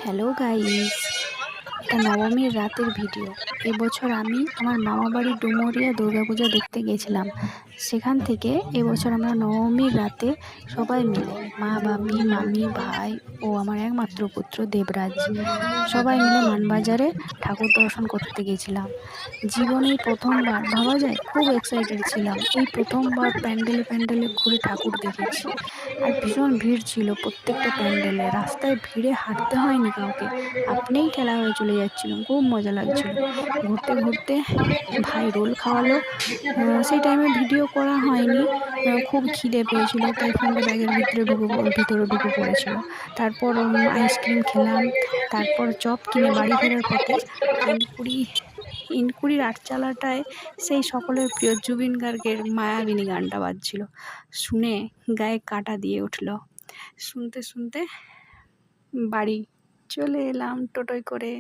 Hello guys, এটা নবমীর রাতের ভিডিও। এবছর আমি আমার মামা বাড়ি ডুমুরিয়া দুর্গাপূজা দেখতে গেছিলাম। সেখান থেকে এবছর আমরা নবমীর রাতে সবাই মিলে মা, বাপি, মামি, ভাই ও আমার একমাত্র পুত্র দেবরাজ সবাই মিলে মানবাজারে ঠাকুর দর্শন করতে গেছিলাম। জীবনেই প্রথমবার, ভাবা যায়, খুব এক্সাইটেড ছিলাম। এই প্রথমবার প্যান্ডেলে প্যান্ডেলে ঘুরে ঠাকুর দেখেছি। আর ভীষণ ভিড় ছিল প্রত্যেকটা প্যান্ডেলে। রাস্তায় ভিড়ে হাঁটতে হয়নি কাউকে, আপনিই ঠেলা হয়ে চলে যাচ্ছিলাম। খুব মজা লাগছিল। ঘুরতে ঘুরতে ভাই রোল খাওয়ালো। সেই টাইমে ভিডিও করা হয়নি। খুব খিদে পেয়েছিল, তাই ফোনটা ব্যাগের ভিতরে ঢুকে পড়েছিল। তারপর আইসক্রিম খেলাম। তারপর চপ কিনে বাড়ি ফেরার পথে ইনকুড়ির আটচালাটায় সেই সকলের প্রিয় জুবিন গার্গের মায়াবিনী গানটা বাজছিল। শুনে গায়ে কাঁটা দিয়ে উঠল। শুনতে শুনতে বাড়ি চলে এলাম টোটোয় করে।